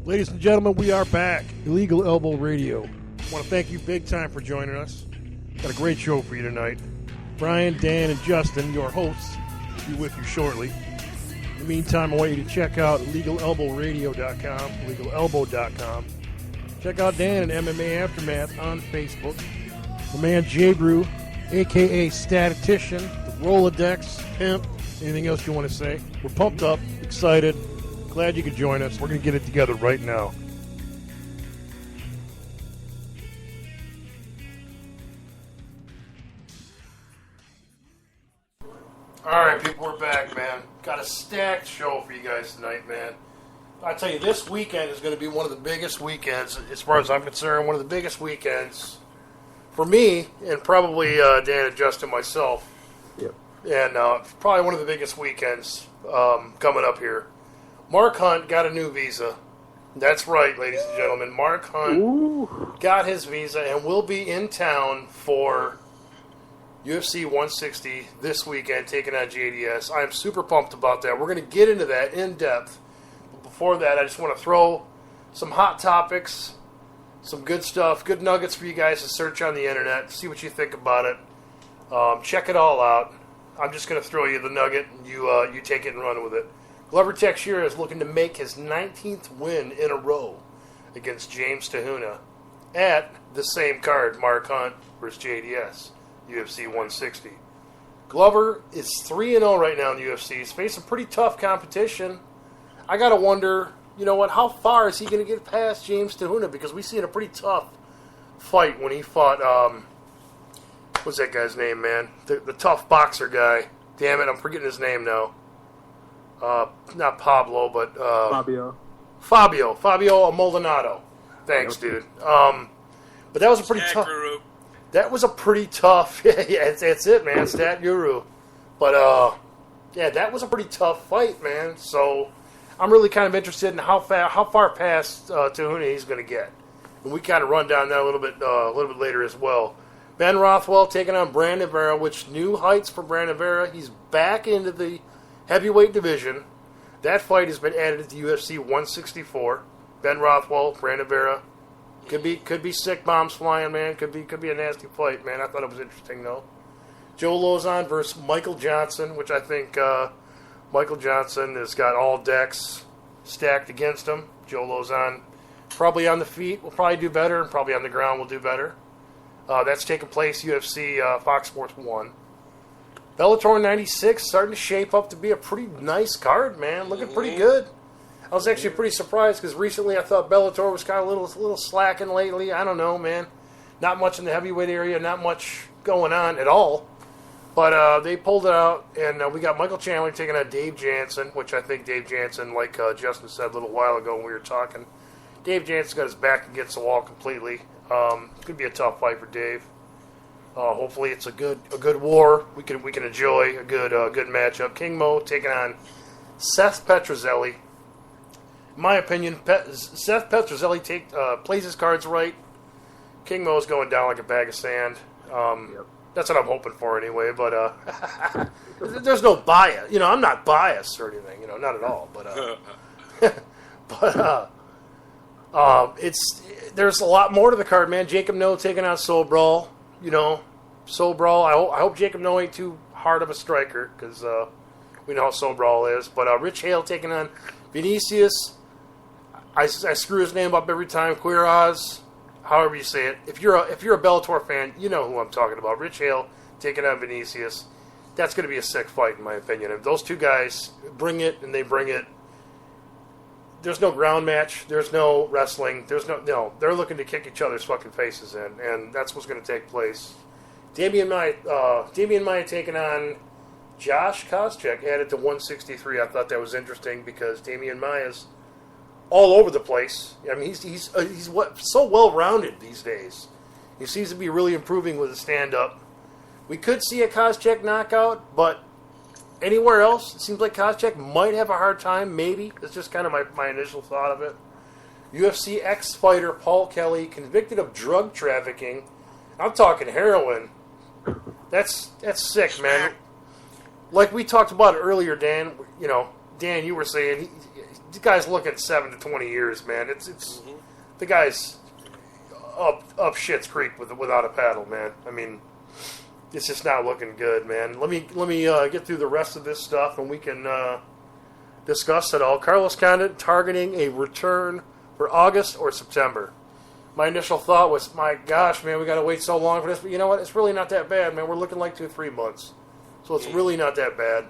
Ladies and gentlemen, we are back. Illegal Elbow Radio. I want to thank you big time for joining us. Got a great show for you tonight. Brian, Dan, and Justin, your hosts, will be with you shortly. In the meantime, I want you to check out LegalElbowRadio.com, LegalElbow.com. Check out Dan and MMA Aftermath on Facebook. The man J. Brew, a.k.a. Statistician, the Rolodex, Pimp, anything else you want to say. We're pumped up, excited. Glad you could join us. We're going to get it together right now. All right, people, we're back, man. Got a stacked show for you guys tonight, man. I tell you, this weekend is going to be one of the biggest weekends, as far as I'm concerned, one of the biggest weekends for me, and probably Dan and Justin myself. Yep. And probably one of the biggest weekends coming up here. Mark Hunt got a new visa. That's right, ladies and gentlemen. Mark Hunt got his visa and will be in town for UFC160 this weekend, taking on JDS. I'm super pumped about that. We're going to get into that in depth. But before that, I just want to throw some hot topics, some good stuff, good nuggets for you guys to search on the internet, see what you think about it. Check it all out. I'm just going to throw you the nugget, and you take it and run with it. Glover Teixeira is looking to make his 19th win in a row against James Tahuna at the same card, Mark Hunt versus JDS, UFC 160. Glover is 3-0 right now in the UFC. He's facing pretty tough competition. I got to wonder, you know what, how far is he going to get past James Tahuna? Because we seen a pretty tough fight when he fought, what's that guy's name, man? The tough boxer guy. Damn it, I'm forgetting his name now. Not Pablo, but Fabio Maldonado. Thanks, dude. But that was a pretty tough. That was a pretty tough. Yeah, that's it, man. Stat Guru. But yeah, that was a pretty tough fight, man. So I'm really kind of interested in how far past Tahuna he's going to get, and we kind of run down that a little bit later as well. Ben Rothwell taking on Brandon Vera, which new heights for Brandon Vera. He's back into the heavyweight division. That fight has been added to UFC 164. Ben Rothwell, Brandon Vera. Could be sick bombs flying, man. Could be a nasty fight, man. I thought it was interesting, though. Joe Lozon versus Michael Johnson, which I think Michael Johnson has got all decks stacked against him. Joe Lozon probably on the feet will probably do better, and probably on the ground will do better. That's taking place UFC Fox Sports 1. Bellator 96 starting to shape up to be a pretty nice card, man. Looking pretty good. I was actually pretty surprised because recently I thought Bellator was kind of a little slacking lately. I don't know, man. Not much in the heavyweight area, not much going on at all. But they pulled it out, and we got Michael Chandler taking on Dave Jansen, which I think Dave Jansen, like Justin said a little while ago when we were talking, Dave Jansen's got his back against the wall completely. It's going to be a tough fight for Dave. Hopefully it's a good war. We can enjoy a good matchup. King Mo taking on Seth Petrozelli. In my opinion, Seth Petrozelli plays his cards right. King Mo's going down like a bag of sand. That's what I'm hoping for anyway. But there's no bias. You know, I'm not biased or anything. You know, not at all. There's a lot more to the card, man. Jacob Noe taking on Soul Brawl. You know, Soul Brawl. I hope Jacob Noe ain't too hard of a striker because we know how Soul Brawl is. But Rich Hale taking on Vinicius. I screw his name up every time. Quiroz, however you say it. If you're a Bellator fan, you know who I'm talking about. Rich Hale taking on Vinicius. That's going to be a sick fight, in my opinion. If those two guys bring it, and they bring it, there's no ground match. There's no wrestling. No. They're looking to kick each other's fucking faces in, and that's what's going to take place. Damian Maia taking on Josh Koscheck, added to 163. I thought that was interesting because Damian Maia's all over the place. I mean, he's so well-rounded these days. He seems to be really improving with his stand-up. We could see a Koscheck knockout, but anywhere else, it seems like Koscheck might have a hard time, maybe. It's just kind of my initial thought of it. UFC ex-fighter Paul Kelly, convicted of drug trafficking. I'm talking heroin. That's sick, man. Like we talked about earlier, Dan. You know, Dan, you were saying the guy's looking 7 to 20 years, man. It's the guy's up shit's creek without a paddle, man. I mean, it's just not looking good, man. Let me get through the rest of this stuff, and we can discuss it all. Carlos Condit targeting a return for August or September. My initial thought was, my gosh, man, we got to wait so long for this. But you know what? It's really not that bad, man. We're looking like 2-3 months. So it's really not that bad.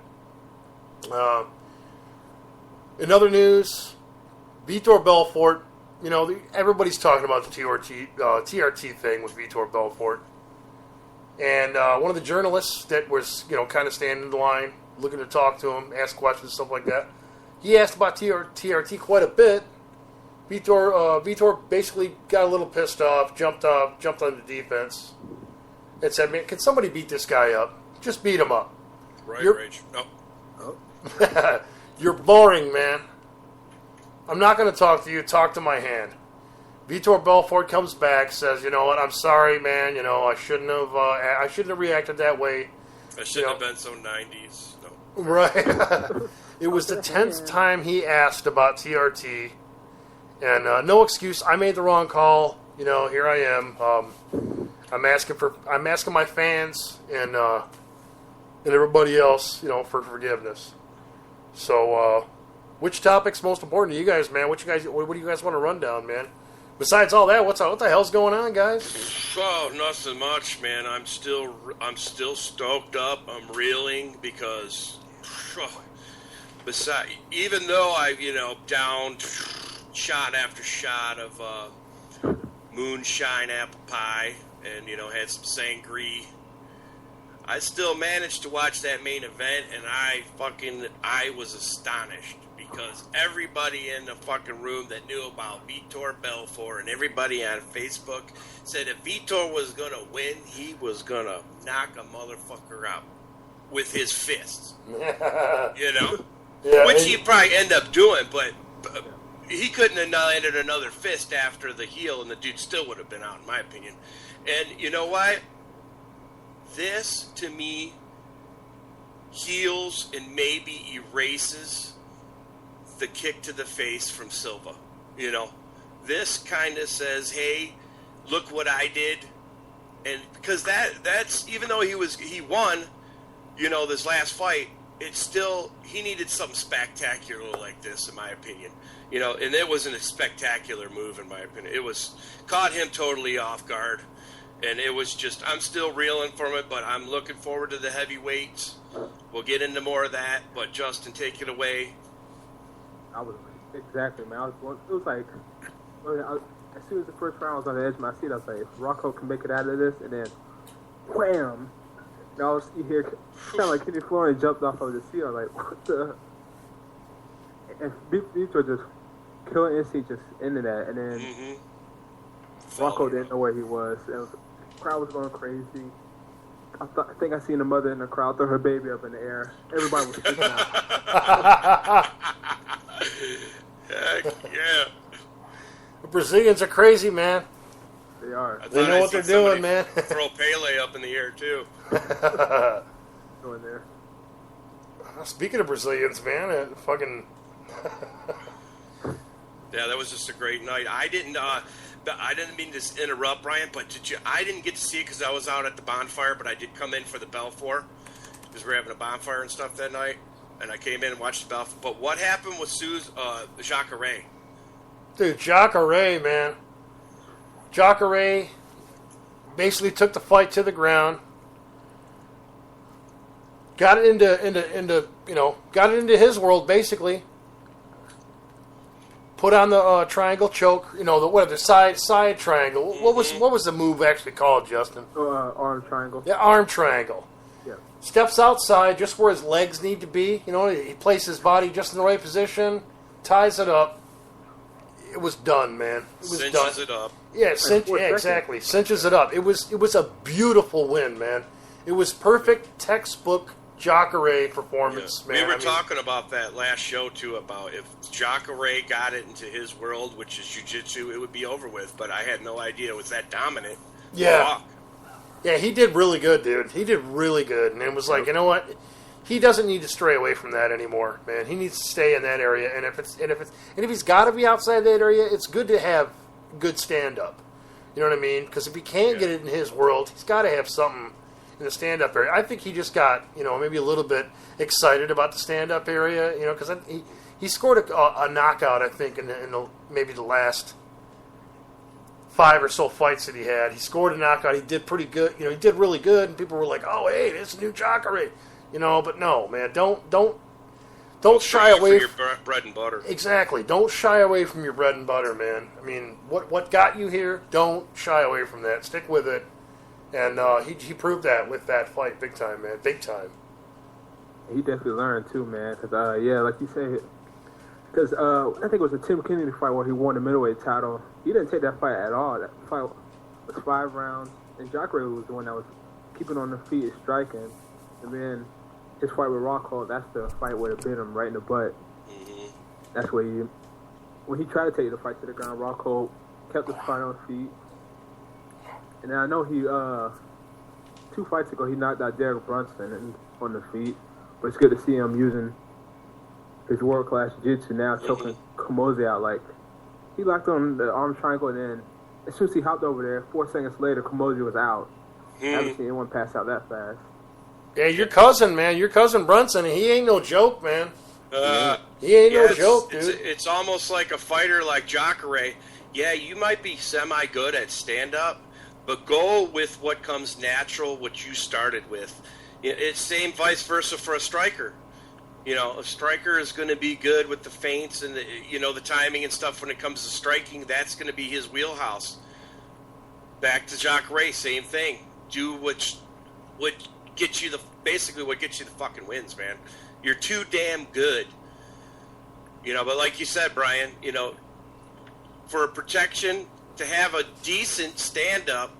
In other news, Vitor Belfort, everybody's talking about the TRT thing with Vitor Belfort. And one of the journalists that was, kind of standing in the line, looking to talk to him, ask questions, stuff like that, he asked about TRT quite a bit. Vitor basically got a little pissed off, jumped on the defense, and said, "Man, can somebody beat this guy up? Just beat him up." Right, Rage. No. Oh. You're boring, man. I'm not going to talk to you. Talk to my hand. Vitor Belfort comes back, says, "You know what? I'm sorry, man. I shouldn't have reacted that way. I shouldn't have been so 90s." No. Right. It was the 10th time he asked about TRT. And no excuse. I made the wrong call. Here I am. I'm asking my fans and everybody else, for forgiveness. So, which topic's most important to you guys, man? What do you guys want to run down, man? Besides all that, what the hell's going on, guys? Oh, nothing much, man. I'm still stoked up. I'm reeling because, even though I, downed shot after shot of moonshine apple pie and had some sangria, I still managed to watch that main event, and I was astonished because everybody in the fucking room that knew about Vitor Belfort and everybody on Facebook said if Vitor was gonna win, he was gonna knock a motherfucker out with his fists. Yeah, which he'd probably end up doing, but he couldn't have landed another fist after the heel, and the dude still would have been out, in my opinion. And you know what? This, to me, heals and maybe erases the kick to the face from Silva. This kind of says, hey, look what I did. And because that's even though he won, this last fight, it's still, he needed something spectacular like this, in my opinion. And it wasn't a spectacular move, in my opinion. It caught him totally off guard. And it was just, I'm still reeling from it, but I'm looking forward to the heavyweights. We'll get into more of that, but Justin, take it away. Exactly, man. It was like, as soon as the first round was on the edge of my seat, I was like, if Rocco can make it out of this, and then, wham! And you hear, sound like Kenny Florian jumped off of the seat. I was like, what the? And Vitor just killing instinct just into that, and then Rocco didn't know where he was. The crowd was going crazy. I think I seen the mother in the crowd throw her baby up in the air. Everybody was freaking out. Heck yeah. The Brazilians are crazy, man. They are. They know what they're doing, man. Throw Pele up in the air, too. Going there. Speaking of Brazilians, man, fucking... Yeah, that was just a great night. I didn't mean to interrupt, Brian, but I didn't get to see it because I was out at the bonfire, but I did come in for the Belfort because we were having a bonfire and stuff that night, and I came in and watched the Belfort. But what happened with Jacare? Dude, Jacare, man. Jacare basically took the fight to the ground, got it into his world, basically. Put on the triangle choke, the side triangle. What was the move actually called, Justin? Arm triangle. Yeah, arm triangle. Yeah. Steps outside just where his legs need to be. He places his body just in the right position, ties it up. It was done, man. It was Cinches done. it up. Yeah, exactly. Cinches it up. It was a beautiful win, man. It was perfect textbook Jacare performance, man. We were talking about that last show, too, about if Jacare got it into his world, which is jiu-jitsu, it would be over with, but I had no idea it was that dominant. Yeah. Yeah, he did really good, dude. He did really good, and it was like, you know what? he doesn't need to stray away from that anymore, man. He needs to stay in that area. And if he's got to be outside that area, it's good to have good stand up. You know what I mean? Because if he can't get it in his world, he's got to have something in the stand up area. I think he just got maybe a little bit excited about the stand up area. Because he scored a knockout, I think, in maybe the last 5 or so fights that he had. He scored a knockout. He did pretty good. He did really good, and people were like, "Oh, hey, this is new Jacare." But no, man, don't shy away from your bread and butter. Exactly. Don't shy away from your bread and butter, man. I mean, what got you here? Don't shy away from that. Stick with it. And he proved that with that fight, big time, man, big time. He definitely learned too, man. Cause like you said, because I think it was a Tim Kennedy fight where he won the middleweight title. He didn't take that fight at all. That fight was 5 rounds, and Jacare was the one that was keeping on the feet and striking. And then his fight with Rockhold, that's the fight where it bit him right in the butt. Mm-hmm. That's where when he tried to take the fight to the ground, Rockhold kept the fight on feet. And then I know he 2 fights ago he knocked out Derek Brunson on the feet. But it's good to see him using his world-class jiu-jitsu now, choking Kamoze out. Like, he locked on the arm triangle, and then as soon as he hopped over there, 4 seconds later, Kamoze was out. I haven't seen anyone pass out that fast. Yeah, your cousin, man. Your cousin Brunson, he ain't no joke, man. He ain't no joke, dude. It's almost like a fighter like Jacare. Yeah, you might be semi-good at stand-up, but go with what comes natural, what you started with. It's same vice versa for a striker. A striker is going to be good with the feints and the timing and stuff when it comes to striking. That's going to be his wheelhouse. Back to Jacare, same thing. Do what gets you what gets you the fucking wins, man. You're too damn good. But like you said, Brian, for protection, to have a decent stand-up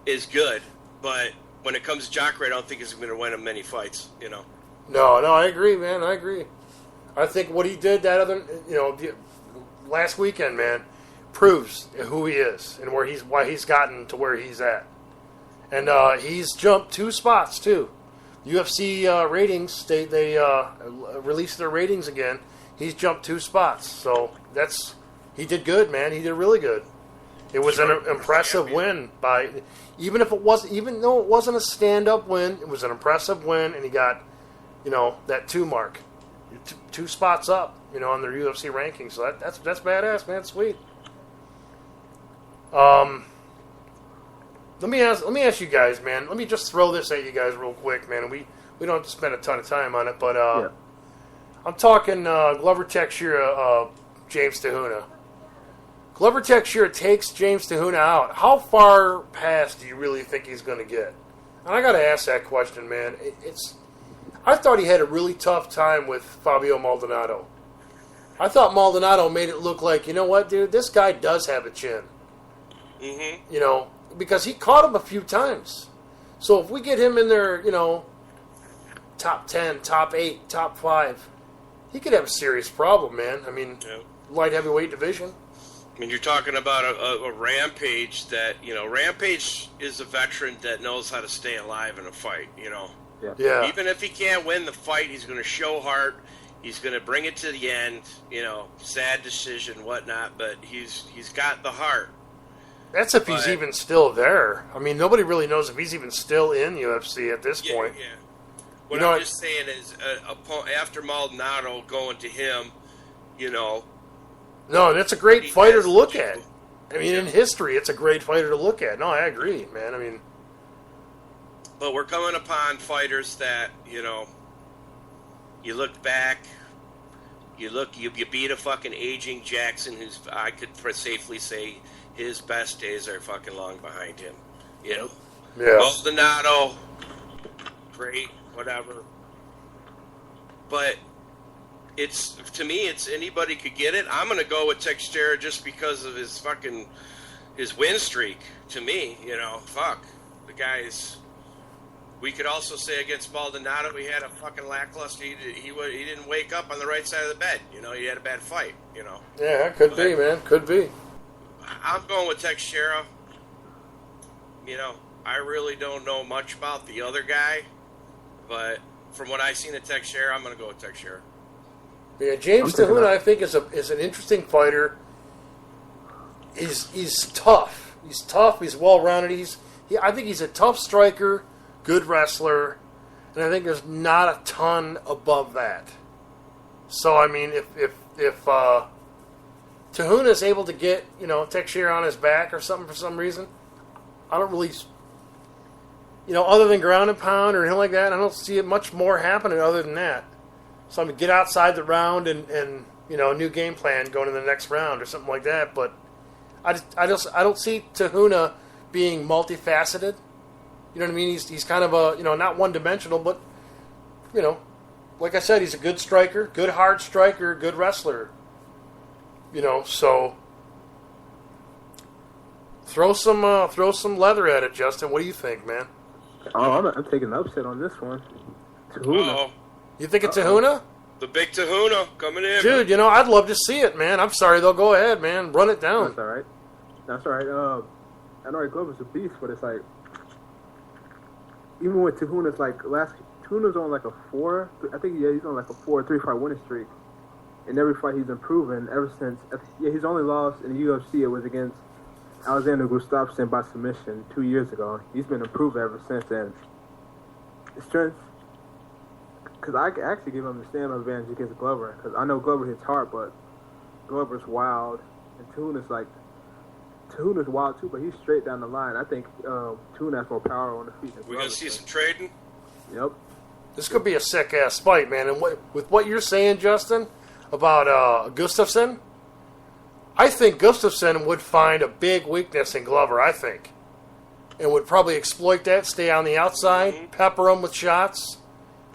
is good, but when it comes to Jacare, I don't think he's going to win him many fights, No, I agree, man. I agree. I think what he did last weekend, man, proves who he is and why he's gotten to where he's at. And he's jumped 2 spots too. UFC ratings, they released their ratings again. He's jumped 2 spots, so he did good, man. He did really good. It was an impressive win even though it wasn't a stand-up win, it was an impressive win, and he got that 2 mark, 2 spots up, on their UFC rankings. So that's badass, man. Sweet. Let me ask you guys, man. Let me just throw this at you guys real quick, man. We don't have to spend a ton of time on it, but I'm talking Glover Teixeira, James Tehuna. Glover Teixeira takes James Tehuna out. How far past do you really think he's going to get? And I got to ask that question, man. I thought he had a really tough time with Fabio Maldonado. I thought Maldonado made it look like, you know what, dude, this guy does have a chin. Mm-hmm. Because he caught him a few times. So if we get him in there, top 10, top 8, top 5, he could have a serious problem, man. I mean, light heavyweight division. I mean, you're talking about a Rampage that, Rampage is a veteran that knows how to stay alive in a fight, Yeah. Even if he can't win the fight, he's going to show heart. He's going to bring it to the end, sad decision, whatnot, but he's got the heart. That's if he's even still there. I mean, nobody really knows if he's even still in UFC at this point. Yeah. What I'm just saying is, after Maldonado going to him, No, that's a great fighter to look at. I mean, in history, it's a great fighter to look at. No, I agree, man. I mean, but we're coming upon fighters that you look back, you beat a fucking aging Jackson, who's I could safely say his best days are fucking long behind him. Yeah. Maldonado, great, whatever. But to me, it's anybody could get it. I'm going to go with Teixeira just because of his win streak. To me, fuck. The guy's... We could also say against Maldonado, he had a fucking lackluster... He didn't wake up on the right side of the bed. He had a bad fight, Yeah, could be, man. Could be. I'm going with Teixeira. I really don't know much about the other guy, but from what I've seen at Teixeira, I'm going to go with Teixeira. Yeah, James Tahuna, I think, is an interesting fighter. He's tough. He's tough. He's well-rounded. I think he's a tough striker, good wrestler, and I think there's not a ton above that. So, I mean, if Tahuna is able to get, Teixeira on his back or something for some reason, I don't really, other than ground and pound or anything like that, I don't see it much more happening other than that. So I'm going to get outside the round and a new game plan going in the next round or something like that. But I don't see Tahuna being multifaceted. You know what I mean? He's kind of a, not one-dimensional, but, like I said, he's a good striker, good hard striker, good wrestler. So throw some leather at it, Justin. What do you think, man? Oh, I'm taking the upset on this one. Tahuna. Uh-oh. You think it's Tahuna? The big Tahuna coming in. Dude, I'd love to see it, man. I'm sorry, though. Go ahead, man. Run it down. That's all right. That's all right. I know Glover's a beast, but it's like, even with Tahuna's Tahuna's on like a 4. I think he's on like a 4-3 fight winning streak. In every fight he's improving ever since. He's only lost in the UFC. It was against Alexander Gustafsson by submission 2 years ago. He's been improving ever since then. His strength. Because I actually give him the stand-up advantage against Glover. Because I know Glover hits hard, but Glover's wild. And Tahuna's wild too, but he's straight down the line. I think Tahuna has more power on the feet. We're going to see some trading? Yep. This could be a sick-ass fight, man. And with what you're saying, Justin, about Gustafsson, I think Gustafsson would find a big weakness in Glover, I think. And would probably exploit that, stay on the outside, pepper him with shots.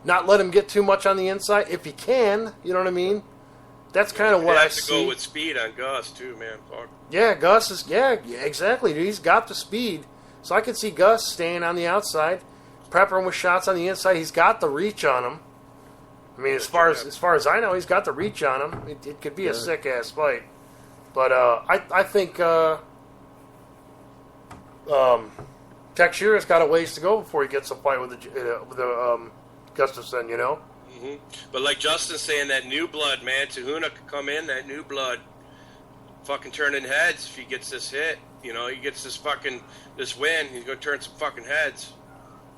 Not let him get too much on the inside if he can. You know what I mean? That's kind of what I see. You have to go with speed on Gus too, man. Fuck. Yeah, Gus is. Yeah, exactly. Dude, he's got the speed, so I can see Gus staying on the outside, peppering with shots on the inside. He's got the reach on him. I mean, as far as I know, he's got the reach on him. It could be a sick ass fight, but I think Teixeira's got a ways to go before he gets a fight with the Gustafsson, Mm-hmm. But like Justin's saying, that new blood, man, Tahuna could come in, that new blood, fucking turning heads if he gets this hit. He gets this win, he's going to turn some fucking heads.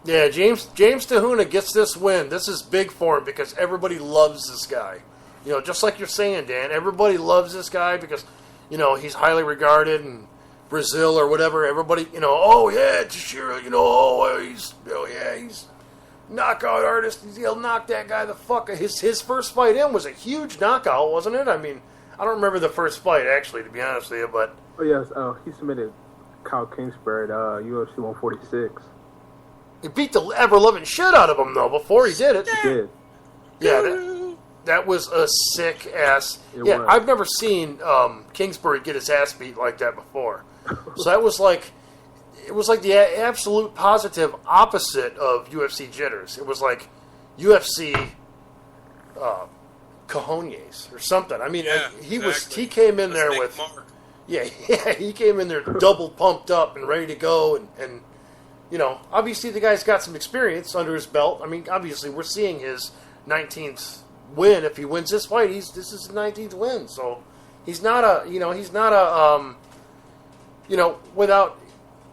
Yeah, James Tahuna gets this win. This is big for him because everybody loves this guy. Just like you're saying, Dan, everybody loves this guy because, he's highly regarded in Brazil or whatever. Everybody, oh yeah, Teixeira, he's knockout artist. He'll knock that guy the fuck. His first fight in was a huge knockout, wasn't it? I mean, I don't remember the first fight actually, to be honest with you, but yes, he submitted Kyle Kingsbury at UFC 146. He beat the ever-loving shit out of him though before he did it. He did. Yeah, that was a sick ass. It yeah, was. I've never seen Kingsbury get his ass beat like that before. So that was like. It was like the absolute positive opposite of UFC jitters. It was like UFC cojones or something. I mean, he came in there with Mark. Yeah, he came in there double pumped up and ready to go, and obviously the guy's got some experience under his belt. I mean, obviously we're seeing his 19th win. If he wins this fight, this is his 19th win. So he's not without.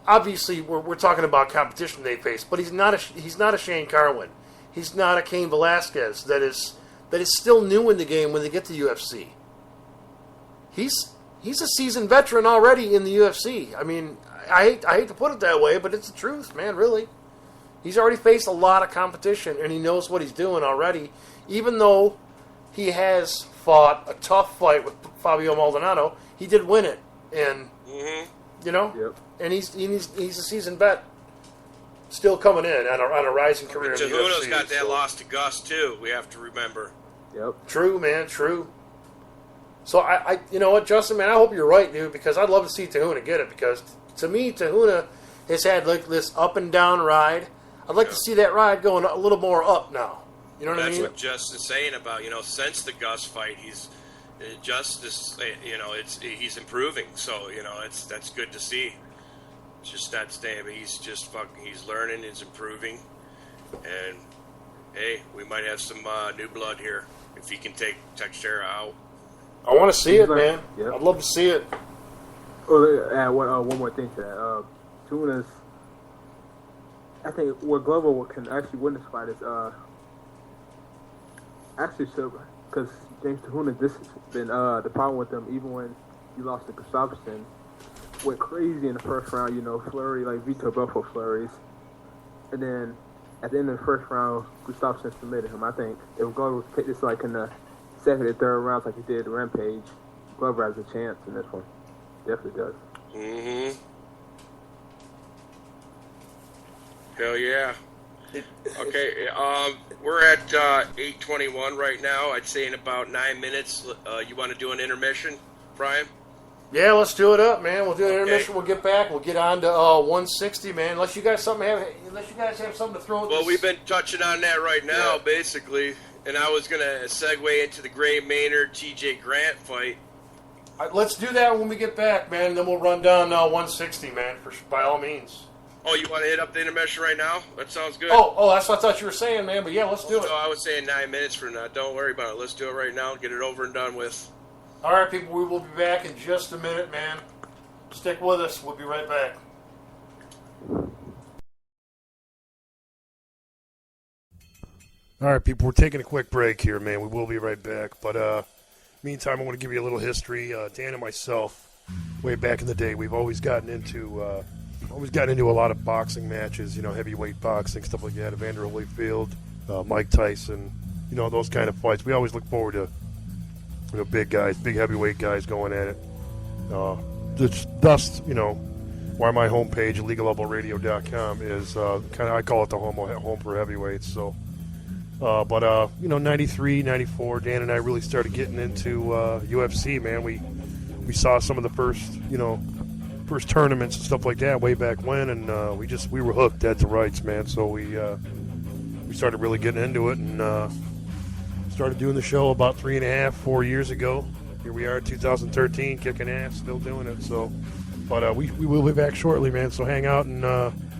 Obviously, we're talking about competition they face, but he's not a Shane Carwin. He's not a Cain Velasquez that is still new in the game when they get to UFC. He's a seasoned veteran already in the UFC. I mean, I hate to put it that way, but it's the truth, man. Really, he's already faced a lot of competition, and he knows what he's doing already. Even though he has fought a tough fight with Fabio Maldonado, he did win it, and. Mm-hmm. Yep. And he's a seasoned vet, still coming in on a rising career. Tahuna's got that loss to Gus too. We have to remember. Yep. True, man. True. So I you know what, Justin, man, I hope you're right, dude, because I'd love to see Tahuna get it. Because to me, Tahuna has had like this up and down ride. I'd like to see that ride going a little more up now. You know what I mean? That's what Justin's saying about since the Gus fight, he's. Justice, he's improving, so that's good to see. It's just not staying, but he's learning, he's improving, and hey, we might have some new blood here if he can take Teixeira out. I want to see it, man. Yep. I'd love to see it. Oh, add one more thing to that. Tunas, I think what Glover can actually win this fight is actually Silva, because James Tuhuna, this has been the problem with them. Even when he lost to Gustafsson, went crazy in the first round. You know, flurry like Vitor Belfort flurries, and then at the end of the first round, Gustafsson submitted him. I think if Glover take this like in the second and third rounds like he did Rampage, Glover has a chance in this one. Definitely does. Mm-hmm. Hell yeah. Okay, we're at 8:21 right now. I'd say in about 9 minutes. You want to do an intermission, Brian? Yeah, let's do it up, man. We'll do an Okay. intermission. We'll get back. We'll get on to 160, man. Unless you guys have something to throw. Well, we've been touching on that right now, basically. And I was going to segue into the Gray Maynard TJ Grant fight. Let's do that when we get back, man. And then we'll run down 160, man. By all means. Oh, you want to hit up the intermission right now? That sounds good. Oh, that's what I thought you were saying, man. But yeah, let's do it. No, I was saying 9 minutes from now. Don't worry about it. Let's do it right now. Get it over and done with. All right, people. We will be back in just a minute, man. Stick with us. We'll be right back. All right, people. We're taking a quick break here, man. We will be right back. But meantime, I want to give you a little history. Dan and myself, way back in the day, we've always gotten into a lot of boxing matches. You know, heavyweight boxing, stuff like that. Evander Holyfield, Mike Tyson. You know, those kind of fights. We always look forward to. You know, big guys, big heavyweight guys going at it. Thus, you know, why my homepage, illegalevelradio.com, is kind of, I call it the home for heavyweights. So, you know, 93, 94, Dan and I really started getting into UFC, man. We saw some of the first tournaments and stuff like that way back when, and we were hooked dead to rights, man. So we started really getting into it, and started doing the show about 4 years ago. Here we are, 2013, kicking ass, still doing it. So, but we will be back shortly, man. So hang out and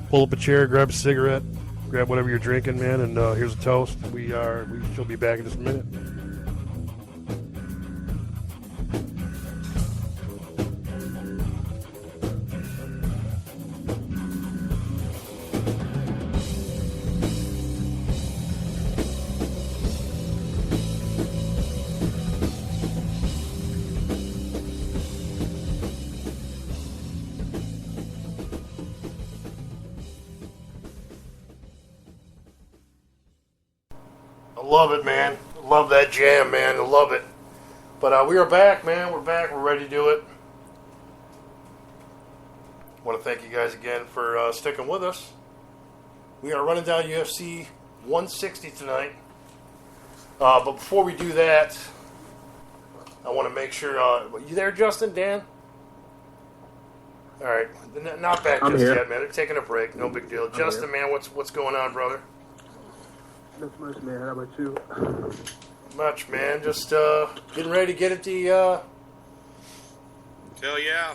pull up a chair, grab a cigarette, grab whatever you're drinking, man. And here's a toast. We shall be back in just a minute. Love it, man. Love that jam, man. I love it. But we are back, man. We're back. We're ready to do it. I want to thank you guys again for sticking with us. We are running down UFC 160 tonight. But before we do that, I want to make sure... you there, Justin? Dan? All right. Not back I'm just here. yet, man. They're taking a break. No big deal. Justin, man, what's going on, brother? Not much, man. How about you? Much, man. Just getting ready to get at the... Hell yeah.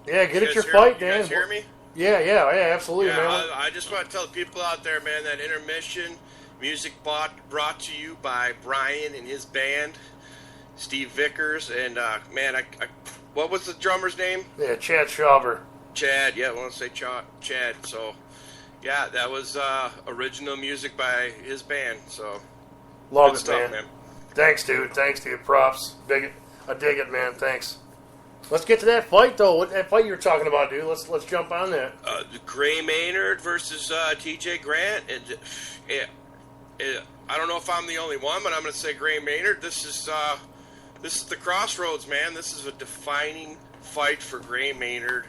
Yeah, get You at your guys fight, you Dan. guys hear me? Yeah, absolutely, Yeah, man. I just want to tell the people out there, man, that intermission music brought to you by Brian and his band, Steve Vickers, and man, I what was the drummer's name? Yeah, Chad Schauber. Chad. Yeah, I want to say Chad. So, yeah, that was original music by his band. So, Love good it, stuff, man. Thanks, dude. Props. Dig it. I dig it, man. Thanks. Let's get to that fight, though. What that fight you were talking about, dude? Let's jump on that. Gray Maynard versus TJ Grant. I don't know if I'm the only one, but I'm going to say Gray Maynard. This is the crossroads, man. This is a defining fight for Gray Maynard.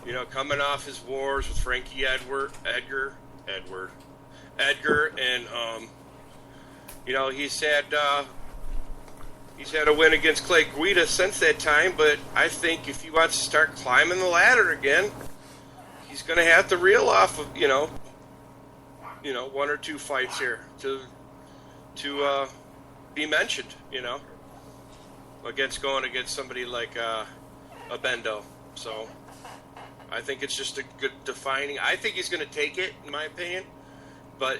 You know, coming off his wars with Frankie Edgar, and you know, he's had a win against Clay Guida since that time. But I think if he wants to start climbing the ladder again, he's going to have to reel off of you know, one or two fights here to be mentioned. You know, going against somebody like a Bendo. So I think it's just a good defining. I think he's going to take it, in my opinion. But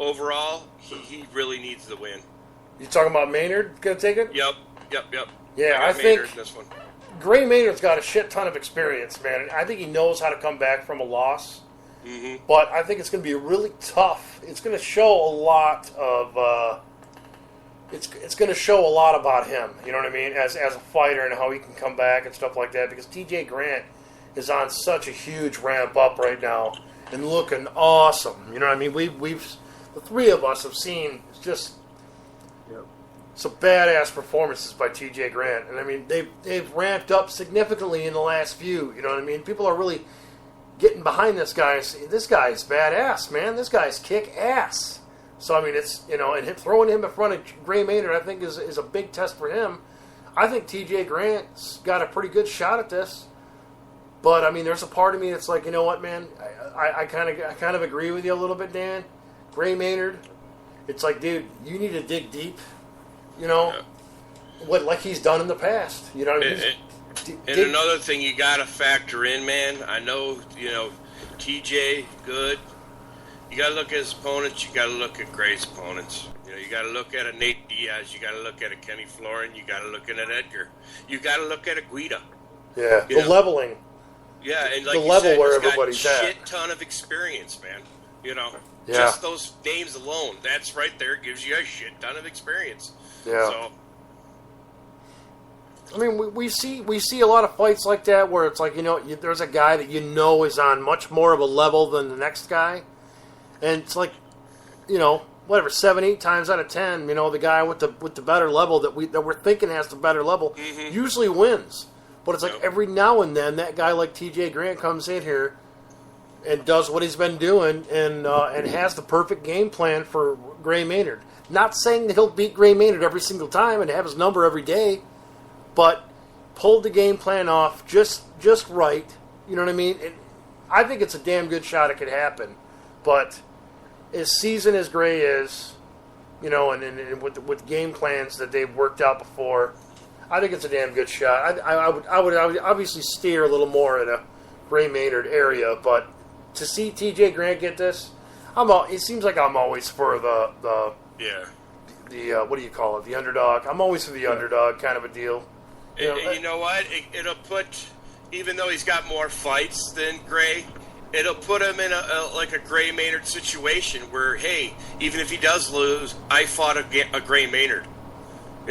overall, he really needs the win. You talking about Maynard going to take it? Yep. Yeah, I think Maynard in this one. Gray Maynard's got a shit ton of experience, man. I think he knows how to come back from a loss. Mm-hmm. But I think it's going to be really tough. It's going to show a lot of. It's going to show a lot about him. You know what I mean? As a fighter and how he can come back and stuff like that. Because TJ Grant is on such a huge ramp up right now and looking awesome. You know what I mean? We've the three of us have seen just some badass performances by TJ Grant, and I mean they've ramped up significantly in the last few. You know what I mean? People are really getting behind this guy. This guy's badass, man. This guy's kick ass. So I mean, it's and throwing him in front of Gray Maynard, I think is a big test for him. I think TJ Grant's got a pretty good shot at this. But I mean, there's a part of me that's like, you know what, man? I kind of agree with you a little bit, Dan. Gray Maynard, it's like, dude, you need to dig deep. What like he's done in the past. You know what I mean? And another thing you got to factor in, man. I know, TJ good. You got to look at his opponents. You got to look at Gray's opponents. You got to look at a Nate Diaz. You got to look at a Kenny Florin. You got to look at an Edgar. You got to look at a Guida. Yeah, the leveling. Yeah, and like the you level said, where he's everybody's got a at. shit ton of experience, man. Yeah. Just those names alone, that's right there gives you a shit ton of experience. Yeah. So, I mean, we see a lot of fights like that where it's like, there's a guy that is on much more of a level than the next guy, and it's like, whatever, 7-8 times out of 10, the guy with the better level that we're thinking has the better level usually wins. But it's like every now and then that guy like TJ Grant comes in here and does what he's been doing and has the perfect game plan for Gray Maynard. Not saying that he'll beat Gray Maynard every single time and have his number every day, but pulled the game plan off just right. You know what I mean? I think it's a damn good shot it could happen. But as seasoned as Gray is, and with game plans that they've worked out before, I think it's a damn good shot. I would obviously steer a little more in a Gray Maynard area, but to see TJ Grant get this, it seems like I'm always for the what do you call it? The underdog. I'm always for the underdog kind of a deal. And you know what? It'll put, even though he's got more fights than Gray, it'll put him in a Gray Maynard situation where, hey, even if he does lose, I fought a Gray Maynard.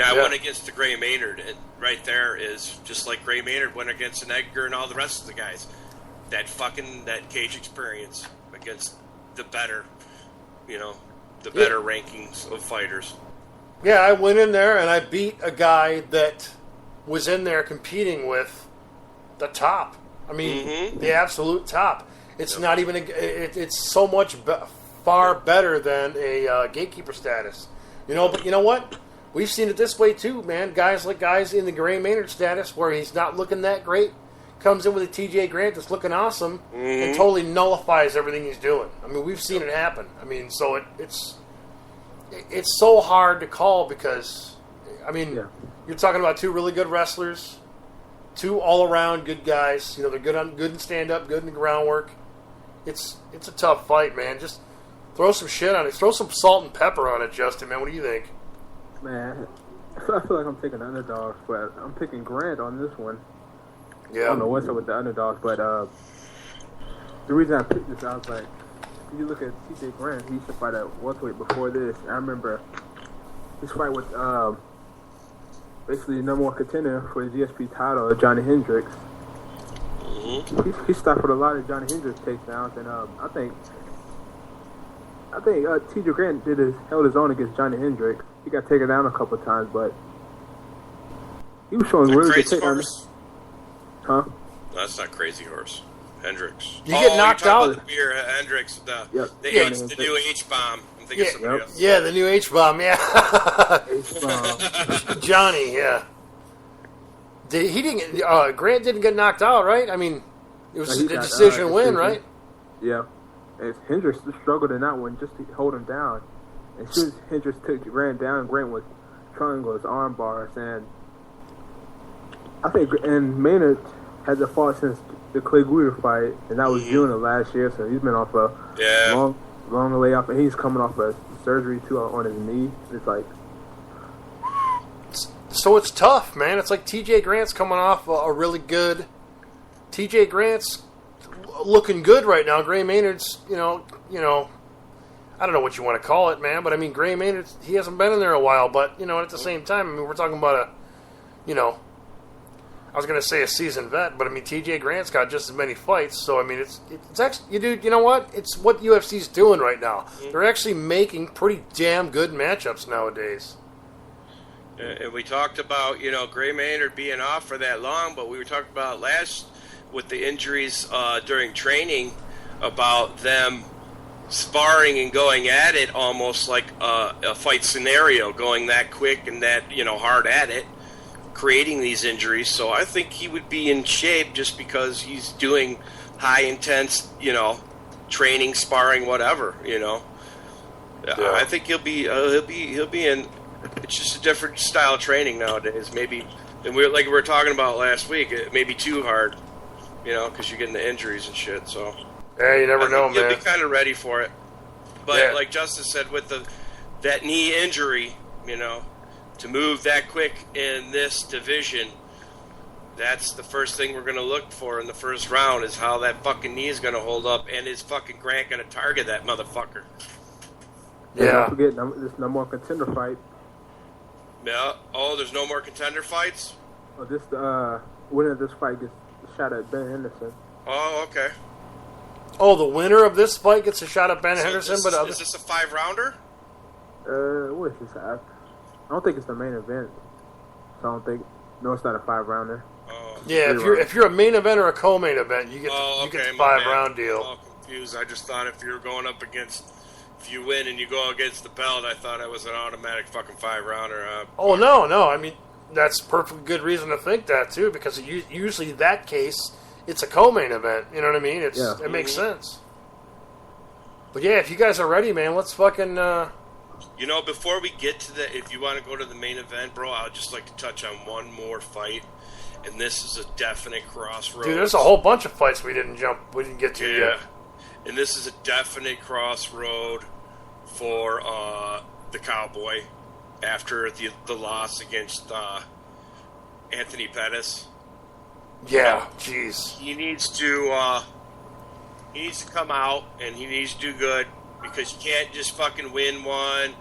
I went against the Gray Maynard, and right there is just like Gray Maynard went against an Edgar and all the rest of the guys. That cage experience against the better, rankings of fighters. Yeah, I went in there and I beat a guy that was in there competing with the top. I mean, the absolute top. It's not even it's so much far better than a gatekeeper status. But you know what? We've seen it this way too, man. Guys in the Gray Maynard status where he's not looking that great comes in with a TJ Grant that's looking awesome and totally nullifies everything he's doing. I mean, we've seen it happen. I mean, so it's so hard to call because, I mean, you're talking about two really good wrestlers, two all-around good guys. They're good in stand-up, good in the groundwork. It's a tough fight, man. Just throw some shit on it. Throw some salt and pepper on it, Justin, man. What do you think? Man, I feel like I'm taking underdogs, but I'm picking Grant on this one. Yeah. I don't know what's up with the underdogs, but the reason I picked this, I was like, you look at TJ Grant, he used to fight at welterweight before this. I remember his fight with basically the number one contender for the GSP title, Johnny Hendricks. He stopped with a lot of Johnny Hendricks takedowns, and I think TJ Grant held his own against Johnny Hendricks. He got taken down a couple of times, but he was showing really good takedowns. Huh? No, that's not Crazy Horse. Hendricks. You get knocked out. The beer, Hendricks. The new H-bomb. I'm thinking somebody else. Yeah, the new H-bomb. Yeah. H-bomb. Johnny. Yeah. Grant didn't get knocked out, right? I mean, it was a decision win, right? Yeah. And Hendricks struggled in that one just to hold him down. As soon as Hendricks took Grant down, Grant was triangles, arm bars, and I think Maynard hasn't fought since the Clay Guida fight, and that was June of last year, so he's been off a long layoff, and he's coming off a surgery too on his knee. It's like, so it's tough, man. It's like TJ Grant's coming off a really good. TJ Grant's looking good right now. Gray Maynard's, you know, I don't know what you want to call it, man, but I mean, Gray Maynard, he hasn't been in there a while, but, you know, at the same time, I mean, we're talking about I was going to say a seasoned vet, but I mean, TJ Grant's got just as many fights, so I mean, it's actually, you know what? It's what UFC's doing right now. Mm-hmm. They're actually making pretty damn good matchups nowadays. And we talked about, you know, Gray Maynard being off for that long, but we were talking about last with the injuries during training about them sparring and going at it almost like a fight scenario, going that quick and that, you know, hard at it, creating these injuries. So I think he would be in shape just because he's doing high intense, you know, training, sparring, whatever, you know. Yeah. I think he'll be in. It's just a different style of training nowadays. Maybe, and we were talking about last week, it may be too hard, you know, because you're getting the injuries and shit. So yeah, you never know, man. You'll be kind of ready for it. But like Justice said, with that knee injury, you know, to move that quick in this division, that's the first thing we're going to look for in the first round is how that fucking knee is going to hold up, and is fucking Grant going to target that motherfucker? Yeah. Don't forget, there's no more contender fight. Yeah. Oh, there's no more contender fights? Oh, this winner of this fight gets a shot at Ben Henderson. Oh, okay. Oh, the winner of this fight gets a shot at Ben Henderson, is this a 5-rounder? What is this at? I don't think it's the main event. So I don't think. No, it's not a 5-rounder. Oh. Yeah, if you're a main event or a co-main event, you get the 5-round deal. I'm all confused. I just thought if you were going up against. If you win and you go against the belt, I thought it was an automatic fucking 5-rounder. Oh, no. I mean, that's perfectly good reason to think that, too, because usually that case, it's a co-main event. You know what I mean? It makes sense. But, yeah, if you guys are ready, man, let's fucking... You know, before we get to if you want to go to the main event, bro, I would just like to touch on one more fight. And this is a definite crossroads. Dude, there's a whole bunch of fights we didn't get to yet. And this is a definite crossroad for the Cowboy after the loss against Anthony Pettis. Yeah, jeez. He needs to come out and he needs to do good, because you can't just fucking win one,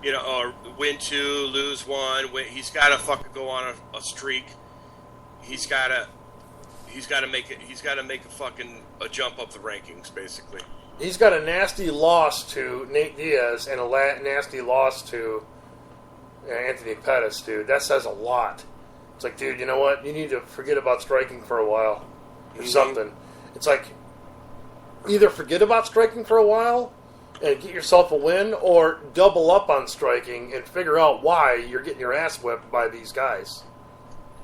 you know, or win two, lose one. He's got to fucking go on a streak. He's got to make it. He's got to make a jump up the rankings, basically. He's got a nasty loss to Nate Diaz and a nasty loss to Anthony Pettis, dude. That says a lot. It's like, dude, you know what? You need to forget about striking for a while or something. It's like, either forget about striking for a while and get yourself a win, or double up on striking and figure out why you're getting your ass whipped by these guys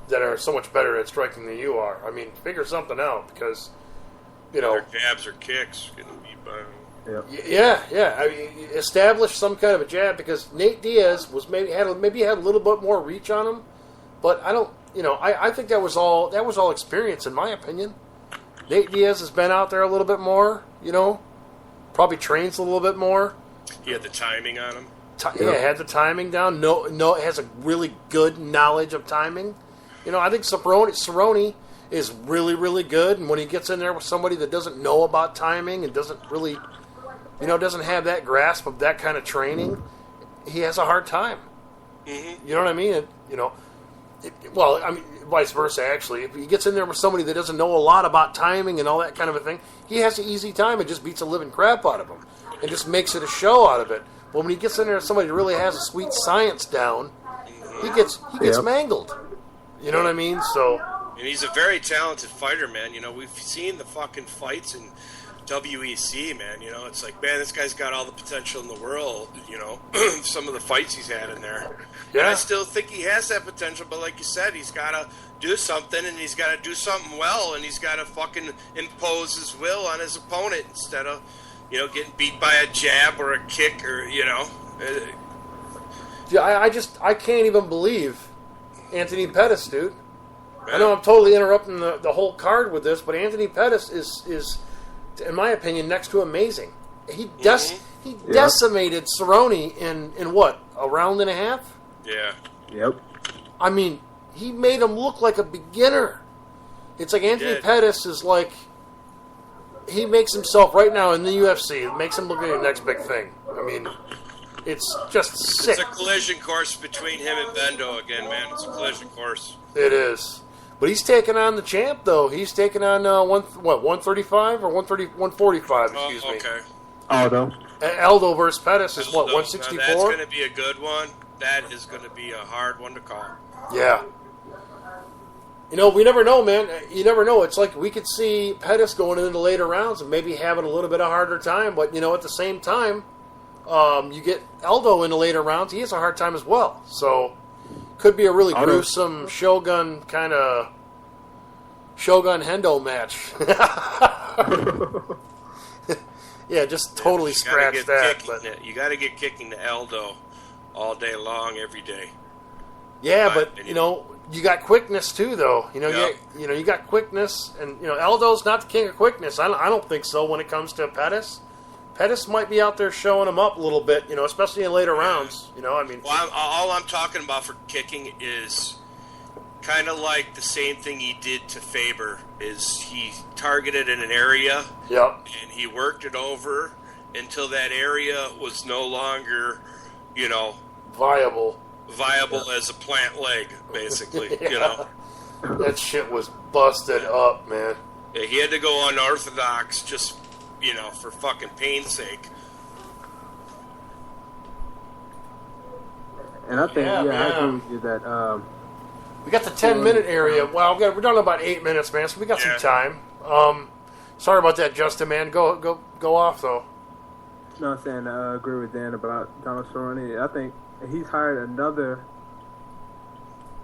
that are so much better at striking than you are. I mean, figure something out, because, you know... Their jabs or kicks can be better. Yeah. I mean, establish some kind of a jab, because Nate Diaz was maybe had a little bit more reach on him, but I don't... You know, I think that was all experience, in my opinion. Nate Diaz has been out there a little bit more, you know, probably trains a little bit more. He had the timing on him. Had the timing down. No, has a really good knowledge of timing. You know, I think Cerrone is really, really good, and when he gets in there with somebody that doesn't know about timing and doesn't really, you know, doesn't have that grasp of that kind of training, he has a hard time. Mm-hmm. You know what I mean? Well, I mean, vice versa, actually. If he gets in there with somebody that doesn't know a lot about timing and all that kind of a thing, he has an easy time and just beats the living crap out of him and just makes it a show out of it. But when he gets in there with somebody who really has a sweet science down, he gets mangled. You know what I mean? So, and he's a very talented fighter, man. You know, we've seen the fucking fights in WEC, man. You know, it's like, man, this guy's got all the potential in the world. You know, some of the fights he's had in there. Yeah. And I still think he has that potential, but like you said, he's got to do something, and he's got to do something well, and he's got to fucking impose his will on his opponent instead of, you know, getting beat by a jab or a kick or, you know. Yeah, I can't even believe Anthony Pettis, dude. Man. I know I'm totally interrupting the whole card with this, but Anthony Pettis is, in my opinion, next to amazing. he decimated Cerrone in what, a round and a half? Yeah. Yep. I mean, he made him look like a beginner. It's like Anthony Pettis is like, he makes himself right now in the UFC. It makes him look like the next big thing. I mean, it's just sick. It's a collision course between him and Bendo again, man. It's a collision course. It is. But he's taking on the champ, though. He's taking on 135 or 145, excuse me. Okay. Aldo. Aldo versus Pettis is what, 164? That's going to be a good one. That is going to be a hard one to call. Yeah. You know, we never know, man. You never know. It's like we could see Pettis going into the later rounds and maybe having a little bit of harder time. But, you know, at the same time, you get Aldo in the later rounds, he has a hard time as well. So, could be a really gruesome Shogun kind of Shogun Hendo match. Yeah, just totally scratch that. But you got to get kicking to Aldo all day long, every day. Yeah, but you know, you got quickness too, though. You know, you got quickness, and you know, Aldo's not the king of quickness. I don't think so when it comes to Pettis. Pettis might be out there showing him up a little bit, you know, especially in later rounds. You know, I mean, well, all I'm talking about for kicking is kind of like the same thing he did to Faber. Is he targeted in an area, and he worked it over until that area was no longer, you know, viable as a plant leg, basically. You know, that shit was busted up, man. Yeah, he had to go unorthodox just, you know, for fucking pain's sake. And I think, I agree with you that. We got the 10-minute area. Well, we're done in about 8 minutes, man. So we got some time. Sorry about that, Justin, man. Go off though. No, I'm saying I agree with Dan about Donald Cerrone. I think he's hired another.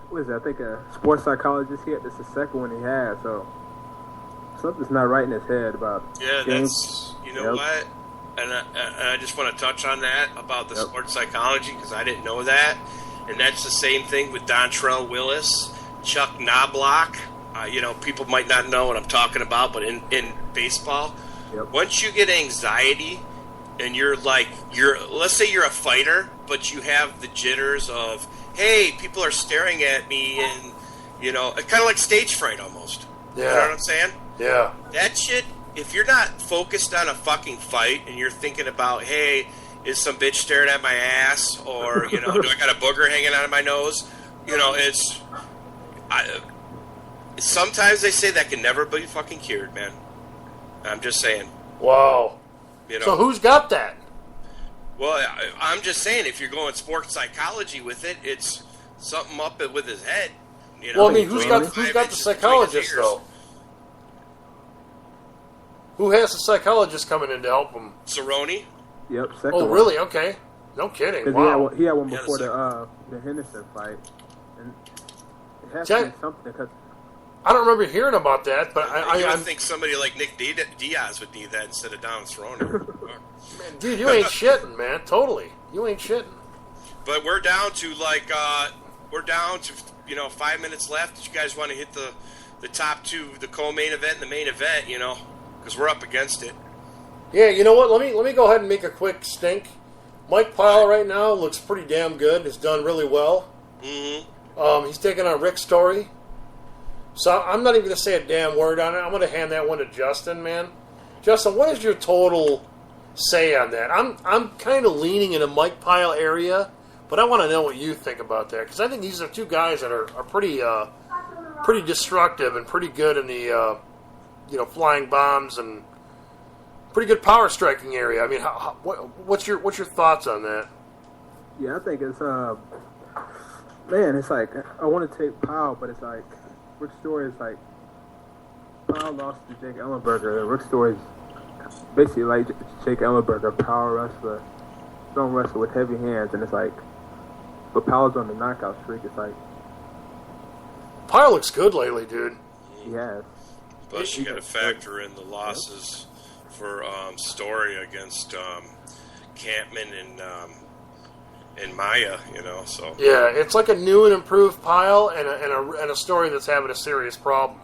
What is that? I think a sports psychologist. This is the second one he had. So something's not right in his head about. Yeah, games. that's what. And I just want to touch on that about the sports psychology because I didn't know that. And that's the same thing with Dontrell Willis, Chuck Knobloch. You know, people might not know what I'm talking about, but in baseball, once you get anxiety and let's say you're a fighter, but you have the jitters of, hey, people are staring at me, and, you know, kind of like stage fright almost. Yeah. You know what I'm saying? Yeah. That shit, if you're not focused on a fucking fight and you're thinking about, hey, is some bitch staring at my ass, or, you know, do I got a booger hanging out of my nose? You know, sometimes they say that can never be fucking cured, man. I'm just saying. Wow. You know? So who's got that? Well, I'm just saying, if you're going sports psychology with it, it's something up with his head. You know? Well, I mean, who's got the psychologist, though? Who has the psychologist coming in to help him? Cerrone. Yep. Second one. Really? Okay. No kidding. Wow. He had one before the Henderson fight, and it has to be something. Because I don't remember hearing about that, but I think somebody like Nick Diaz would need that instead of Donald Cerrone. Dude, you ain't shitting, man. Totally, you ain't shitting. But we're down to 5 minutes left. Did you guys want to hit the top two, the co-main event and the main event? You know, because we're up against it. Yeah, you know what? Let me go ahead and make a quick stink. Mike Pyle right now looks pretty damn good. Has done really well. Mm-hmm. He's taking on Rick Story. So I'm not even going to say a damn word on it. I'm going to hand that one to Justin, man. Justin, what is your total say on that? I'm kind of leaning in a Mike Pyle area, but I want to know what you think about that, because I think these are two guys that are pretty destructive and pretty good in the flying bombs and pretty good power striking area. I mean, what's your thoughts on that? Yeah, I think it's man, it's like I want to take Powell, but it's like Rick Story is like Powell lost to Jake Ellenberger. Rick Story is basically like Jake Ellenberger, power wrestler, don't wrestle with heavy hands, and it's like, but Powell's on the knockout streak. It's like Powell looks good lately, dude. He has. Plus, you got to factor in the losses for Story against Campman and Maya, you know. So yeah, it's like a new and improved Pyle and a Story that's having a serious problem.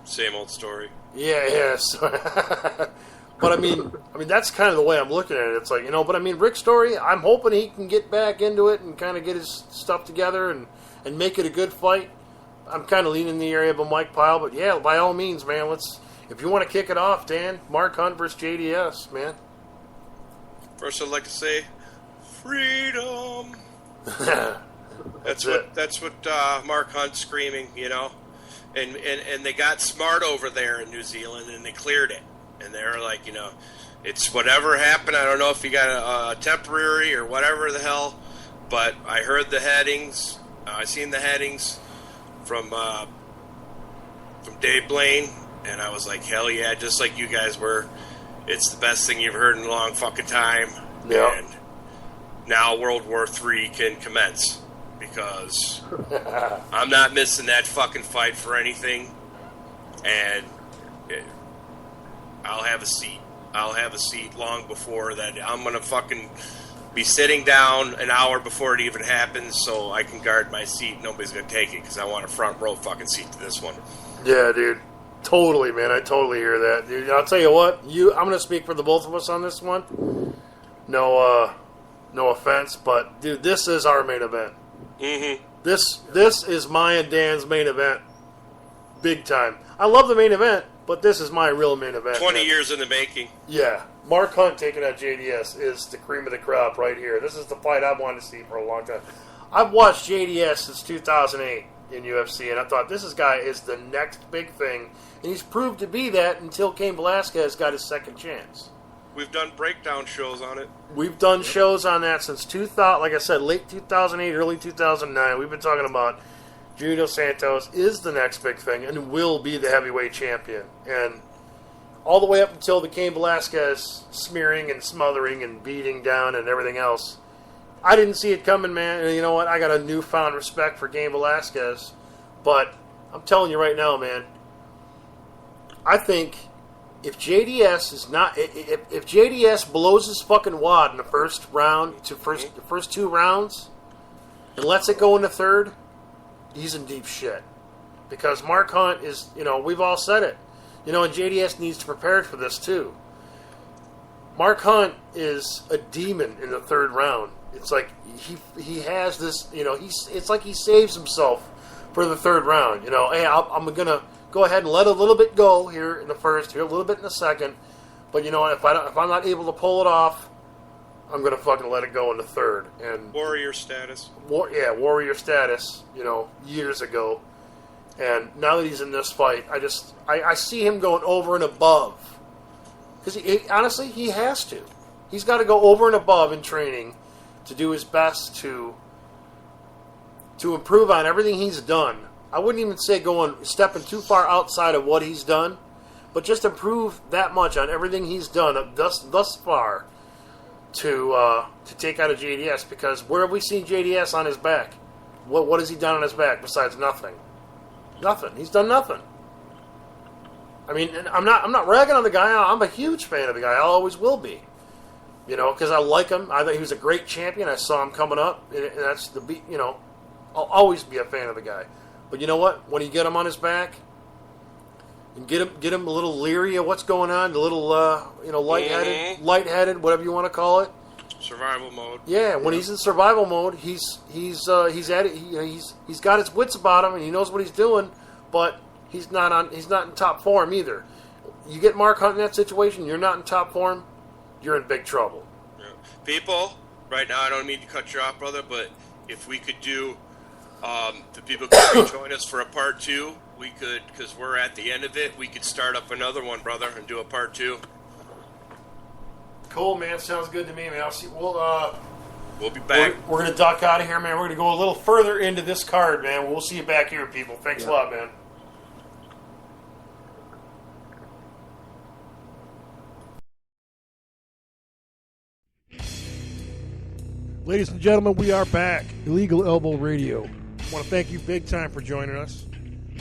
Same old story. Yeah, yes. But I mean, that's kind of the way I'm looking at it. It's like, but I mean, Rick Story, I'm hoping he can get back into it and kind of get his stuff together and make it a good fight. I'm kind of leaning in the area of a Mike Pyle, but yeah, by all means, man, if you want to kick it off, Dan, Mark Hunt versus JDS, man. First, I'd like to say, freedom. That's what Mark Hunt's screaming, and they got smart over there in New Zealand, and they cleared it, and they're like, it's whatever happened. I don't know if you got a temporary or whatever the hell, but I heard the headings. I seen the headings from Dave Blaine, and I was like, hell yeah, just like you guys were. It's the best thing you've heard in a long fucking time. Yeah. And now World War III can commence, because I'm not missing that fucking fight for anything, and I'll have a seat. I'll have a seat long before that. I'm going to fucking be sitting down an hour before it even happens so I can guard my seat. Nobody's going to take it because I want a front row fucking seat to this one. Yeah, dude. Totally, man. I totally hear that, dude. I'll tell you what. I'm going to speak for the both of us on this one. No offense, but, dude, this is our main event. Mm-hmm. This is my and Dan's main event. Big time. I love the main event, but this is my real main event. 20 years in the making. Yeah. Mark Hunt taking out JDS is the cream of the crop right here. This is the fight I've wanted to see for a long time. I've watched JDS since 2008 in UFC, and I thought this guy is the next big thing, and he's proved to be that until Cain Velasquez got his second chance. We've done breakdown shows on it. We've done shows on that since 2000, like I said, late 2008, early 2009. We've been talking about Junior Santos is the next big thing and will be the heavyweight champion. And all the way up until the Cain Velasquez smearing and smothering and beating down and everything else, I didn't see it coming, man. And you know what? I got a newfound respect for Cain Velasquez. But I'm telling you right now, man, I think if JDS is not, if JDS blows his fucking wad in the first round, the first two rounds, and lets it go in the third, he's in deep shit. Because Mark Hunt is, we've all said it, and JDS needs to prepare for this too. Mark Hunt is a demon in the third round. It's like he has this, it's like he saves himself for the third round. Hey, I'm gonna go ahead and let a little bit go here in the first, here a little bit in the second, but if I'm not able to pull it off, I'm gonna fucking let it go in the third. And warrior status. Warrior status. Years ago, and now that he's in this fight, I see him going over and above, because honestly he has to. He's got to go over and above in training to do his best to improve on everything he's done. I wouldn't even say stepping too far outside of what he's done, but just improve that much on everything he's done thus far to take out a JDS. Because where have we seen JDS on his back? What has he done on his back besides nothing? Nothing. He's done nothing. I mean, and I'm not ragging on the guy. I'm a huge fan of the guy. I always will be. Because I like him. I think he was a great champion. I saw him coming up, and that's I'll always be a fan of the guy. But you know what? When you get him on his back and get him a little leery of what's going on, a little lightheaded, whatever you want to call it. Survival mode. Yeah, when he's in survival mode, he's at it. He's got his wits about him, and he knows what he's doing. But he's not in top form either. You get Mark Hunt in that situation, you're not in top form, you're in big trouble. Yeah. People, right now, I don't mean to cut you off, brother, but if we could do, the people could join us for a part 2, we could, because we're at the end of it, we could start up another one, brother, and do a part 2. Cool, man. Sounds good to me, man. We'll be back. We're going to duck out of here, man. We're going to go a little further into this card, man. We'll see you back here, people. Thanks a lot, man. Ladies and gentlemen, we are back. Illegal Elbow Radio. I want to thank you big time for joining us.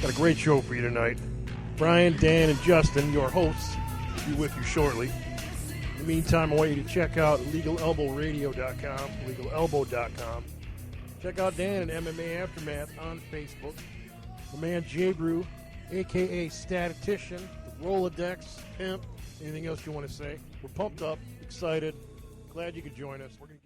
Got a great show for you tonight. Brian, Dan, and Justin, your hosts, will be with you shortly. In the meantime, I want you to check out LegalElbowRadio.com, LegalElbow.com. Check out Dan and MMA Aftermath on Facebook. The man J. Brew, a.k.a. Statistician, the Rolodex, Pimp, Anything else you want to say? We're pumped up, excited, glad you could join us. We're gonna